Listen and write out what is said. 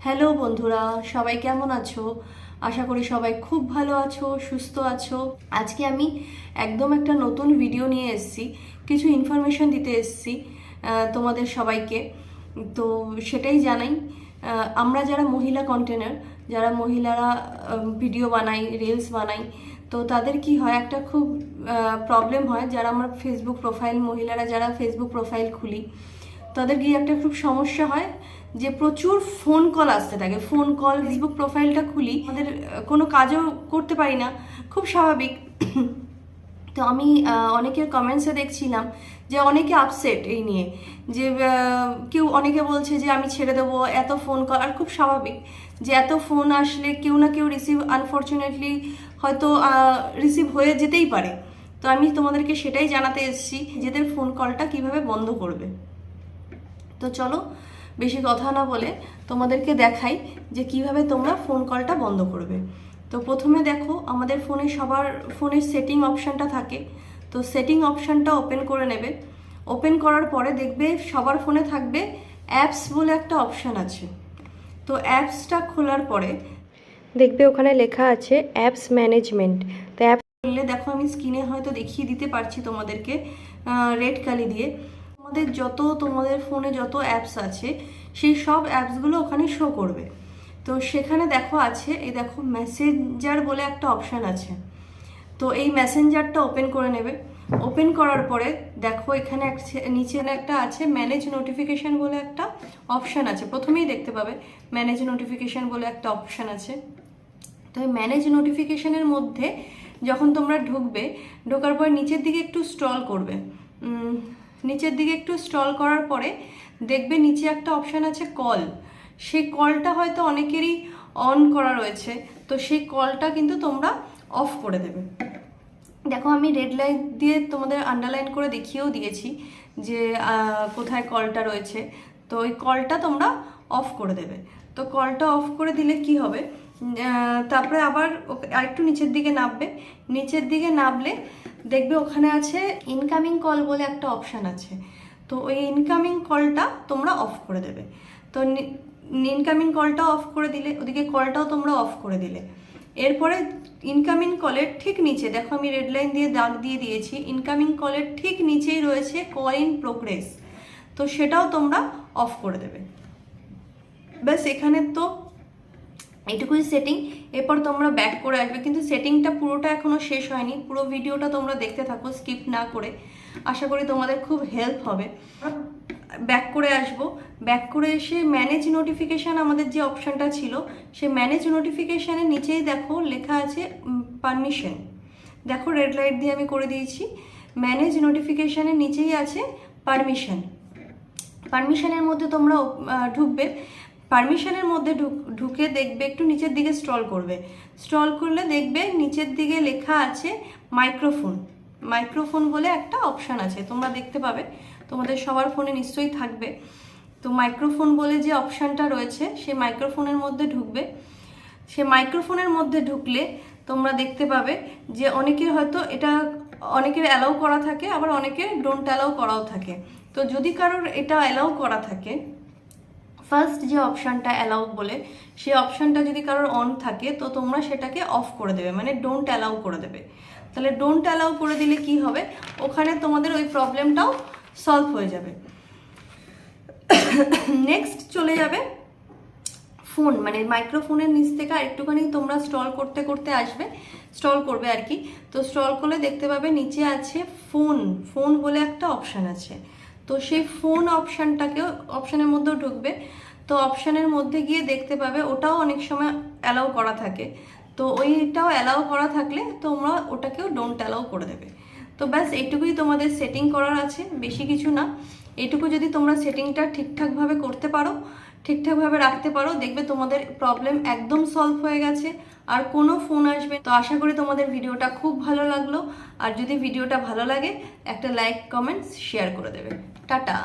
Hello বন্ধুরা, সবাই কেমন আছো? আশা করি সবাই খুব ভালো আছো, সুস্থ আছো। আজকে আমি একদম একটা নতুন ভিডিও নিয়ে এসেছি, কিছু ইনফরমেশন দিতে এসেছি তোমাদের সবাইকে। তো সেটাই জানাই, আমরা যারা মহিলা কন্টেনার, যারা মহিলারা ভিডিও বানাই, রিলস বানাই, তো তাদের কি হয়, একটা খুব প্রবলেম হয়। যারা আমরা ফেসবুক প্রোফাইল, মহিলারা যারা ফেসবুক প্রোফাইল খুলি, তাদের গিয়ে একটা খুব সমস্যা হয় যে প্রচুর ফোন কল আসতে থাকে। ফোন কল, ফেসবুক প্রোফাইলটা খুলি, আমাদের কোনো কাজও করতে পারি না, খুব স্বাভাবিক। তো আমি অনেকের কমেন্টসে দেখছিলাম যে অনেকে আপসেট এই নিয়ে, যে কেউ অনেকে বলছে যে আমি ছেড়ে দেবো, এত ফোন কল। আর খুব স্বাভাবিক যে এত ফোন আসলে কেউ না কেউ রিসিভ, আনফর্চুনেটলি হয়তো রিসিভ হয়ে যেতেই পারে। তো আমি তোমাদেরকে সেটাই জানাতে এসেছি, নিজেদের ফোন কলটা কিভাবে বন্ধ করবে। তো চলো বেশি কথা না বলে তোমাদেরকে দেখাই যে কিভাবে তোমরা ফোন কলটা বন্ধ করবে। তো প্রথমে দেখো, আমাদের ফোনে সবার ফোনের সেটিং অপশানটা থাকে। তো সেটিং অপশানটা ওপেন করে নেবে। ওপেন করার পরে দেখবে সবার ফোনে থাকবে অ্যাপস বলে একটা অপশান আছে। তো অ্যাপসটা খোলার পরে দেখবে ওখানে লেখা আছে অ্যাপস ম্যানেজমেন্ট। তো অ্যাপ খুললে দেখো, আমি স্ক্রিনে হয়তো দেখিয়ে দিতে পারছি তোমাদেরকে রেড কালি দিয়ে। তোমাদের ফোনে যত অ্যাপস আছে, সেই সব অ্যাপসগুলো ওখানে শো করবে। তো সেখানে দেখো আছে, এই দেখো মেসেঞ্জার বলে একটা অপশান আছে। তো এই মেসেঞ্জারটা ওপেন করে নেবে। ওপেন করার পরে দেখো এখানে নিচে একটা আছে ম্যানেজ নোটিফিকেশান বলে একটা অপশান আছে। প্রথমেই দেখতে পাবে ম্যানেজ নোটিফিকেশান বলে একটা অপশান আছে। তো এই ম্যানেজ নোটিফিকেশানের মধ্যে যখন তোমরা ঢুকবে, ঢোকার পর নিচের দিকে একটু স্ক্রল করবে। নিচের দিকে একটু স্ক্রল করার পরে দেখবে নিচে একটা অপশান আছে কল। সেই কলটা হয়তো অনেকেরই অন করা রয়েছে, তো সেই কলটা কিন্তু তোমরা অফ করে দেবে। দেখো আমি রেড লাইন দিয়ে তোমাদের আন্ডারলাইন করে দেখিয়েও দিয়েছি যে কোথায় কলটা রয়েছে। তো ওই কলটা তোমরা অফ করে দেবে। তো কলটা অফ করে দিলে কি হবে, তারপরে আবার আরেকটু নিচের দিকে নামবে। নিচের দিকে নামলে দেখবে ওখানে আছে ইনকামিং কল বলে একটা অপশান আছে। তো ওই ইনকামিং কলটা তোমরা অফ করে দেবে। তো ইনকামিং কলটা অফ করে দিলে, ওদিকে কলটাও তোমরা অফ করে দিলে। এরপরে ইনকামিং কলের ঠিক নিচে দেখো, আমি রেড লাইন দিয়ে দাগ দিয়ে দিয়েছি, ইনকামিং কলের ঠিক নিচেই রয়েছে কল ইন প্রোগ্রেস। তো সেটাও তোমরা অফ করে দেবে। ব্যাস, এখানে তো এইটুকুই সেটিং। এরপর তোমরা ব্যাক করে আসবে, কিন্তু সেটিংটা পুরোটা এখনো শেষ হয়নি। পুরো ভিডিওটা তোমরা দেখতে থাকো স্কিপ না করে, আশা করি তোমাদের খুব হেল্প হবে। ব্যাক করে আসব। ব্যাক করে এসে ম্যানেজ নোটিফিকেশান, আমাদের যে অপশানটা ছিল, সে ম্যানেজ নোটিফিকেশানের নিচেই দেখো লেখা আছে পারমিশন। দেখো রেড লাইট দিয়ে আমি করে দিয়েছি। ম্যানেজ নোটিফিকেশানের নিচেই আছে পারমিশন। পারমিশনের মধ্যে তোমরা ঢুকবে। পারমিশনের মধ্যে ঢুকে দেখবে একটু নিচের দিকে স্ক্রল করবে। স্ক্রল করলে দেখবে নিচের দিকে লেখা আছে মাইক্রোফোন। মাইক্রোফোন বলে একটা অপশান আছে, তোমরা দেখতে পাবে, তোমাদের সবার ফোনে নিশ্চয়ই থাকবে। তো মাইক্রোফোন বলে যে অপশানটা রয়েছে, সেই মাইক্রোফোনের মধ্যে ঢুকবে। সে মাইক্রোফোনের মধ্যে ঢুকলে তোমরা দেখতে পাবে যে অনেকের হয়তো এটা, অনেকের অ্যালাউ করা থাকে, আবার অনেকের ডোন্ট অ্যালাউ করাও থাকে। তো যদি কারোর এটা অ্যালাউ করা থাকে, ফার্স্ট যে অপশানটা অ্যালাউ বলে, সেই অপশানটা যদি কারোর অন থাকে, তো তোমরা সেটাকে অফ করে দেবে, মানে ডোন্ট অ্যালাউ করে দেবে। তাহলে ডোন্ট অ্যালাউ করে দিলে কি হবে, ওখানে তোমাদের ওই প্রবলেমটাও সলভ হয়ে যাবে। নেক্সট চলে যাবে ফোন, মানে মাইক্রোফোনের নিচ থেকে আরেকটুখানি তোমরা স্ক্রল করতে করতে আসবে, স্ক্রল করবে আর কি। তো স্ক্রল করলে দেখতে পাবে নিচে আছে ফোন। ফোন বলে একটা অপশান আছে। তো সেই ফোন অপশানটাকেও, অপশানের মধ্যেও ঢুকবে। তো অপশানের মধ্যে গিয়ে দেখতে পাবে ওটাও অনেক সময় অ্যালাউ করা থাকে। তো ওইটাও অ্যালাউ করা থাকলে তোমরা ওটাকেও ডোন্ট অ্যালাউ করে দেবে। তো ব্যাস এইটুকুই তোমাদের সেটিং করার আছে, বেশি কিছু না। এইটুকু যদি তোমরা সেটিংটা ঠিকঠাকভাবে করতে পারো, ঠিকঠাকভাবে রাখতে পারো, দেখবে তোমাদের প্রবলেম একদম সলভ হয়ে গেছে, আর কোনো ফোন আসবে। তো আশা করি তোমাদের ভিডিওটা খুব ভালো লাগলো। আর যদি ভিডিওটা ভালো লাগে, একটা লাইক, কমেন্টস, শেয়ার করে দেবে। টাটা।